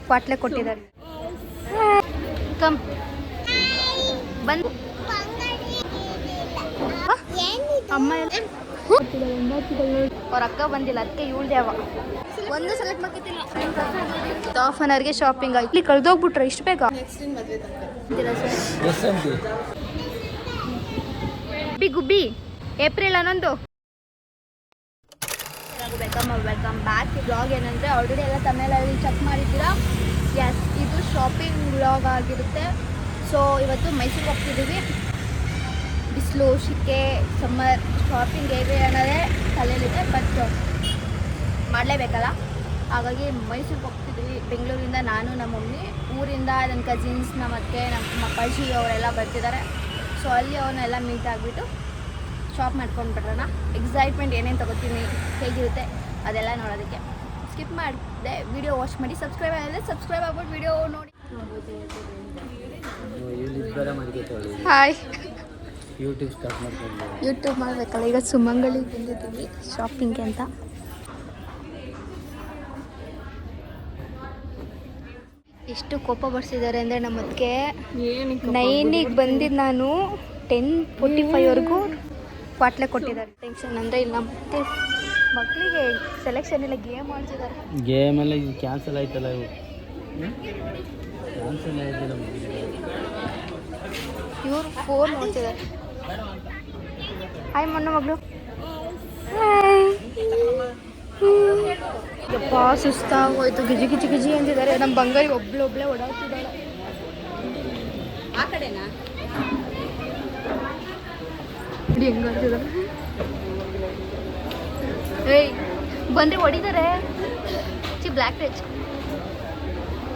ಕ್ವಾಟ್ಲೆ ಕೊಟ್ಟಿದ್ದಾರೆ. ಕಮ್ ಬಂದು ಅಮ್ಮ ಅವ್ರ ಅಕ್ಕ ಬಂದಿಲ್ಲ, ಅದಕ್ಕೆ ಇವಳ್ದೆ ಅವ ಒಂದು ಸೆಲೆಕ್ಟ್ ಮಾಡ್ತಿಲ್ಲ. ಹಾಫ್ ಅನ್ ಅವರ್ಗೆ ಶಾಪಿಂಗ್ ಆಯ್ತು. ಇಲ್ಲಿ ಕಳ್ದೋಗ್ಬಿಟ್ರೆ ಇಷ್ಟು ಬೇಗ. ಗುಬ್ಬಿ ಏಪ್ರಿಲ್ 11. Welcome back. ಈ ಬ್ಲಾಗ್ ಏನಂದರೆ ಆಲ್ರೆಡಿ ಎಲ್ಲ ತಮಿಳಲ್ಲಿ ಚೆಕ್ ಮಾಡಿದ್ದೀರಾ. ಎಸ್, ಇದು ಶಾಪಿಂಗ್ ಬ್ಲಾಗ್ ಆಗಿರುತ್ತೆ. ಸೊ ಇವತ್ತು ಮೈಸೂರಿಗೆ ಹೋಗ್ತಿದ್ದೀವಿ. ಬಿಸಿಲು, ಶಿಕೆ, ಸಮ್ಮರ್, ಶಾಪಿಂಗ್ ಹೇಗೆ ಅನ್ನೋದೇ ತಲೆಯಲ್ಲಿದೆ. ಬಟ್ ಮಾಡಲೇಬೇಕಲ್ಲ, ಹಾಗಾಗಿ ಮೈಸೂರಿಗೆ ಹೋಗ್ತಿದ್ದೀವಿ. ಬೆಂಗಳೂರಿಂದ ನಾನು, ನಮ್ಮ ಮಮ್ಮಿ, ಊರಿಂದ ನನ್ನ ಕಸಿನ್ಸ್, ನಮ್ಮ ಅತ್ತೆ, ನಮ್ಮ ಅಪ್ಪಾಜಿ ಅವರೆಲ್ಲ ಬರ್ತಿದ್ದಾರೆ. ಸೊ ಅಲ್ಲಿ ಅವನ್ನೆಲ್ಲ ಮೀಟ್ ಆಗಿಬಿಟ್ಟು ಶಾಪ್ ಮಾಡ್ಕೊಂಡು ಬರೋಣ. ಎಕ್ಸೈಟ್ಮೆಂಟ್, ಏನೇನು ತೊಗೋತೀನಿ, ಹೇಗಿರುತ್ತೆ ಅದೆಲ್ಲ ನೋಡೋದಕ್ಕೆ. ಸ್ಕಿಪ್ ಮಾಡಿದೆ, ವಿಡಿಯೋ ವಾಚ್ ಮಾಡಿ. ಸಬ್ಸ್ಕ್ರೈಬ್ ಆಗಿದ್ರೆ ಸಬ್ಸ್ಕ್ರೈಬ್ ಆಗ್ಬಿಟ್ಟು ವಿಡಿಯೋ ನೋಡಿ. ಹಾಯ್, ಯೂಟ್ಯೂಬ್ ಮಾಡಬೇಕಲ್ಲ. ಈಗ ಸುಮಂಗಳಿಗೆ ಬಂದಿದ್ದೀವಿ ಶಾಪಿಂಗ್ಗೆ ಅಂತ. ಎಷ್ಟು ಕೋಪ ಬರ್ಸಿದ್ದಾರೆ ಅಂದರೆ ನಮ್ಮದಕ್ಕೆ 9ಗೆ ಬಂದಿದ್ದು ನಾನು 10:45ವರೆಗೂ ಕ್ವಾಟ್ಲೆ ಕೊಟ್ಟಿದ್ದಾರೆ. ಟೆನ್ಷನ್ ಅಂದರೆ ಇಲ್ಲ, ಮತ್ತೆ ಮಕ್ಕಳಿಗೆ ಸೆಲೆಕ್ಷನ್ ಇಲ್ಲ, ಗೇಮ್ ಆಡ್ತಿದ್ದಾರೆ. ಗೇಮ್ ಎಲ್ಲ ಇದು ಕ್ಯಾನ್ಸಲ್ ಆಯ್ತಲ್ಲ, ಇವು ಕ್ಯಾನ್ಸಲ್ ಆಯ್ತಲ್ಲ. ಇವರು ಫೋನ್ ನೋಡ್ತಿದ್ದಾರೆ. ಹಾಯ್ ಮೊನ್ನ ಮಗಳು. ಯಪ್ಪ ಸುಸ್ತಾಗೋಯ್ತು, ಗಿಜಿ ಗಿಜಿ ಗಿಜಿ ಅಂತಿದ್ದಾರೆ. ನಮ್ಮ ಬಂಗಾರಿ ಒಬ್ಳೆ ಓಡಾಡ್ತಿದ್ದಾಳೆ. ಆ ಕಡೆನಾ ಹೆಂಗ ಏಯ್ ಬಂದ್ರೆ ಹೊಡಿತಾರೆ. ಬ್ಲ್ಯಾಕ್ ರೆಚ್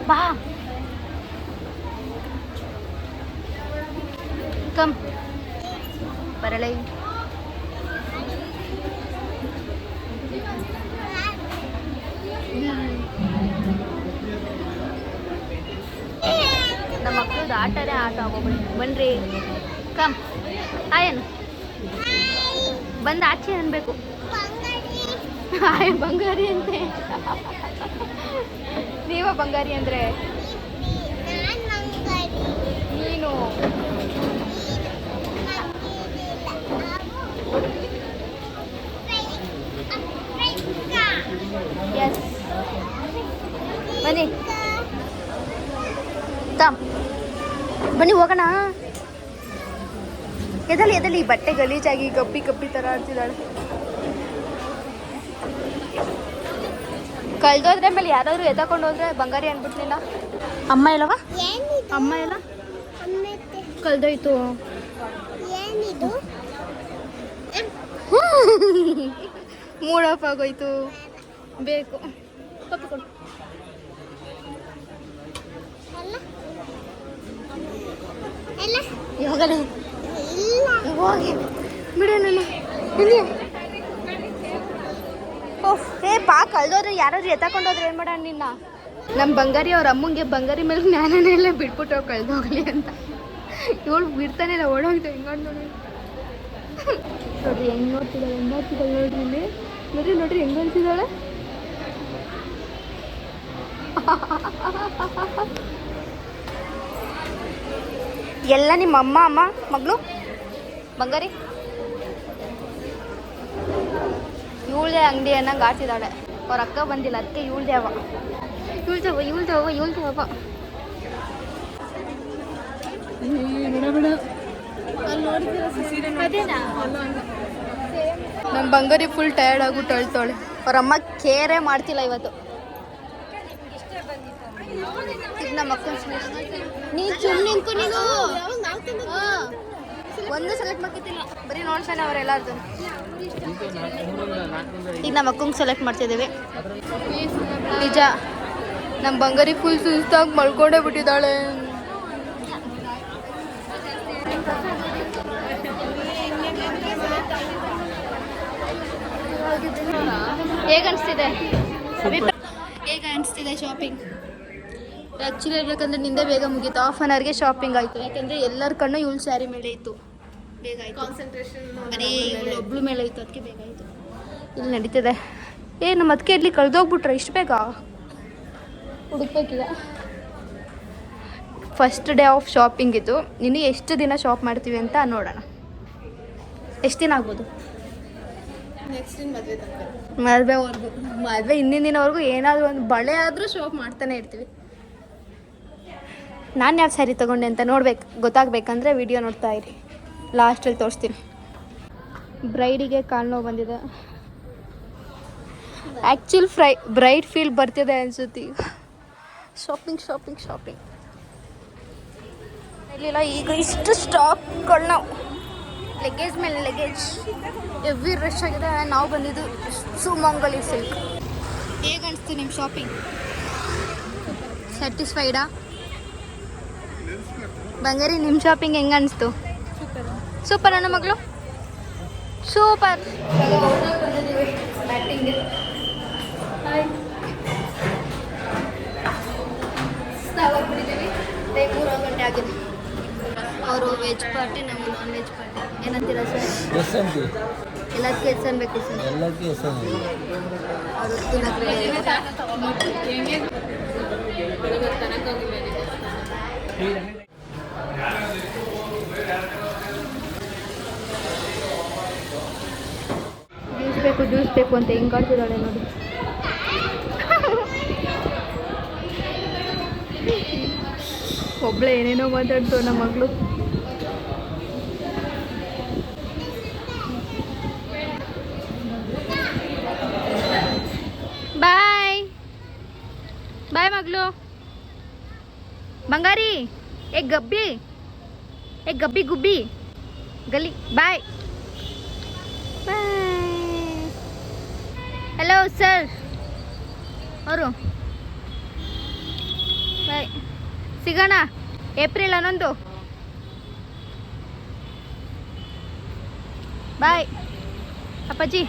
ಬಾ ಕಮ್ ಬರಲೈ. ನಮ್ಮ ಮಕ್ಕಳದ್ದು ಆಟನೇ ಆಟ ಆಗೋಗ್ಬಿಡಿ. ಬನ್ರಿ ಕಮ್. ಆಯನ್ ಬಂದು ಆಚೆ ಅನ್ಬೇಕು. ಬಂಗಾರಿ ಅಂತೆ. ನೀವ ಬಂಗಾರಿ ಅಂದ್ರೆ ನೀನು. ಎಸ್ ಬನ್ನಿ ಬನ್ನಿ ಹೋಗೋಣ. ಎದಲಿ ಬಟ್ಟೆ ಗಲೀಜಾಗಿ ಗಪ್ಪಿ ಥರ ಆಡ್ತಿದ್ದಾಳೆ. ಕಳ್ದೋದ್ರೆ ಮೇಲೆ ಯಾರಾದರೂ ಎತ್ಕೊಂಡು ಹೋದ್ರೆ ಬಂಗಾರಿ ಅನ್ಬಿಟ್ಲಿಲ್ಲ. ಅಮ್ಮ ಇಲ್ಲವಾ? ಅಮ್ಮ ಇಲ್ಲ, ಕಳ್ದೋಯ್ತು. ಮೂಡ್ ಆಫ್ ಆಗೋಯ್ತು. ಬೇಕು ಕೊಟ್ಬಿಕೊಡು. ಹೋಗಲೇ ಹೋಗಿ ಬಿಡೋಣ. ಓಹ್ ಪಾ ಕಳ್ದೋದ್ರೆ ಯಾರಾದ್ರೂ ಎತ್ತಕೊಂಡೋದ್ರೆ ಏನು ಮಾಡೋಣ ನಿನ್ನ. ನಮ್ಮ ಬಂಗಾರಿ ಅವ್ರ ಅಮ್ಮಂಗೆ ಬಂಗಾರಿ ಮೇಲೆ ಜ್ಞಾನನೆಲ್ಲ ಬಿಟ್ಬಿಟ್ಟು ಕಳ್ದೋಗ್ಲಿ ಅಂತ. ಇವಳು ಬಿಡ್ತಾನೆ ಇಲ್ಲ, ಓಡೋಗ್ತು. ಹೆಂಗ ನೋಡಿ ನೋಡ್ರಿ ಹೆಂಗೆ ನೋಡ್ತಿದ್ದಾಳೆ, ನೋಡ್ರಿ ಇಲ್ಲಿ ನೋಡ್ರಿ ಹೆಂಗೆ ಅನ್ಸಿದ್ದಾಳೆ. ಎಲ್ಲ ನಿಮ್ಮ ಅಮ್ಮ ಮಗಳು ಬಂಗಾರಿ ಇವಳದೇ ಅಂಗಡಿ ಅನ್ನಂಗೆ ಆಡ್ತಿದ್ದಾಳೆ. ಅವ್ರ ಅಕ್ಕ ಬಂದಿಲ್ಲ, ಅದಕ್ಕೆ ಇವಳ್ದೆ ಅವ. ನಮ್ಮ ಬಂಗಾರಿ ಫುಲ್ ಟಯರ್ಡ್ ಆಗ್ಬಿಟ್ಟು ಅಳ್ತಾಳೆ. ಅವ್ರ ಅಮ್ಮ ಕೇರೇ ಮಾಡ್ತಿಲ್ಲ ಇವತ್ತು. ಈಗ ನಮ್ಮ ಅಕ್ಕ ನೀನು ಸುಮ್ಮನೆ ನಿಂತ್ಕೊ. ನೀನು ಒಂದು ಸೆಲೆಕ್ಟ್ ಮಾಡ್ತಿಲ್ಲ, ಬರೀ ನೋಡ್ತಾನೆ ಅವರೆಲ್ಲರದು. ಈಗ ನಮ್ಮ ಅಕ್ಕಂಗೆ ಸೆಲೆಕ್ಟ್ ಮಾಡ್ತಿದ್ದೀವಿ. ನಿಜ ನಮ್ಮ ಬಂಗಾರಿ ಫುಲ್ ಸುಸ್ತಾಗಿ ಮಲ್ಕೊಂಡೇ ಬಿಟ್ಟಿದ್ದಾಳೆ. ಹೇಗೆ ಅನಿಸ್ತಿದೆ ಶಾಪಿಂಗ್? ಆ್ಯಕ್ಚುಲಿ ಹೇಳ್ಬೇಕಂದ್ರೆ ನಿಂದೆ ಬೇಗ ಮುಗೀತು. ಹಾಫ್ ಅನ್ ಅವರ್ಗೆ ಶಾಪಿಂಗ್ ಆಯಿತು. ಯಾಕೆಂದರೆ ಎಲ್ಲರ ಕಣ್ಣು ಇವಳು ಸ್ಯಾರಿ ಮೇಲೆ ಇತ್ತು. ಬೇಗ ಆಯಿತು, ಕಾನ್ಸಂಟ್ರೇಷನ್ ಬರೀ ಇವಳು ಒಬ್ಳು ಮೇಲೆ ಇತ್ತು, ಅದಕ್ಕೆ ಬೇಗ ಆಯಿತು. ಇಲ್ಲಿ ನಡೀತಿದೆ. ನಮ್ಮ ಅದಕ್ಕೆ ಇಲ್ಲಿ ಕಳೆದೋಗ್ಬಿಟ್ರೆ ಇಷ್ಟು ಬೇಗ. ಹುಡುಕ್ಬೇಕೀಗ. ಫಸ್ಟ್ ಡೇ ಆಫ್ ಶಾಪಿಂಗ್ ಇದು. ಇನ್ನು ಎಷ್ಟು ದಿನ ಶಾಪ್ ಮಾಡ್ತೀವಿ ಅಂತ ನೋಡೋಣ. ಎಷ್ಟು ದಿನ ಆಗ್ಬೋದು? ನೆಕ್ಸ್ಟ್ ಇನ್ ಮದುವೆ ತನಕ. ಮದುವೆವರೆಗೂ, ಮದುವೆ ಹಿಂದಿನ ದಿನವರೆಗೂ ಏನಾದರೂ ಒಂದು ಬಳೆ ಆದರೂ ಶಾಪ್ ಮಾಡ್ತಾನೆ ಇರ್ತೀವಿ. ನಾನು ಯಾವ ಸ್ಯಾರಿ ತೊಗೊಂಡೆ ಅಂತ ಗೊತ್ತಾಗಬೇಕಂದ್ರೆ ವಿಡಿಯೋ ನೋಡ್ತಾ ಇರಿ, ಲಾಸ್ಟಲ್ಲಿ ತೋರಿಸ್ತೀನಿ. ಬ್ರೈಡಿಗೆ ಕಾಲು ನೋವು ಬಂದಿದೆ. ಆ್ಯಕ್ಚುಲ್ ಬ್ರೈಡ್ ಫೀಲ್ ಬರ್ತಿದೆ ಅನ್ಸುತ್ತೆ ಈಗ. ಶಾಪಿಂಗ್ ಇರಲಿಲ್ಲ. ಈಗ ಇಷ್ಟು ಸ್ಟಾಕ್ಗಳು ನಾವು ಲಗೇಜ್ ಮೇಲೆ ಲಗೇಜ್ ಎವ್ರಿ ರಶ್ ಆಗಿದೆ. ನಾವು ಬಂದಿದ್ದು ಸುಮಂಗಲಿ ಸಿಲ್ಕ್. ಹೇಗೆ ಅನಿಸ್ತು ನಿಮ್ಮ ಶಾಪಿಂಗ್? ಸ್ಯಾಟಿಸ್ಫೈಡಾ? ಬಂಗಾರಿ, ನಿಮ್ಮ ಶಾಪಿಂಗ್ ಹೆಂಗೆ ಅನಿಸ್ತು? ಸೂಪರ್ ಅಣ್ಣ ಮಗಳು, ಸೂಪರ್. ಹೋಗ್ಬಿಟ್ಟಿದ್ದೀವಿ. 3 ಗಂಟೆ ಆಗಿದೆ. ಅವರು ವೆಜ್ ಪಾರ್ಟಿ, ನಮ್ಮ ನಾನ್ ವೆಜ್ ಪಾರ್ಟಿ. ಏನಂತೀರ ಸರ್? ಎಲ್ಲದಕ್ಕೂ ಎಸ್ ಅನ್ಬೇಕು ಸರ್. ಅವರು ಜ್ಯೂಸ್ ಬೇಕು ಅಂತ ಹಿಂಗೆ ಕಾಡ್ತಿದ್ದಾಳೆ ನೋಡಿ. ಒಬ್ಳೆ ಏನೇನೋ ಮಾತಾಡ್ತು ನಮ್ಮ ಮಗಳು. ಬಾಯ್ ಬಾಯ್ ಮಗಳು. ಬಂಗಾರಿ, ಏ ಗಬ್ಬಿ ಗುಬ್ಬಿ ಗಲಿ. ಬಾಯ್ ಬಾಯ್. ಹಲೋ ಸರ್ ಅವರು. ಬಾಯ್, ಸಿಗೋಣ ಏಪ್ರಿಲ್ 11. ಬಾಯ್ ಅಪ್ಪಾಜಿ.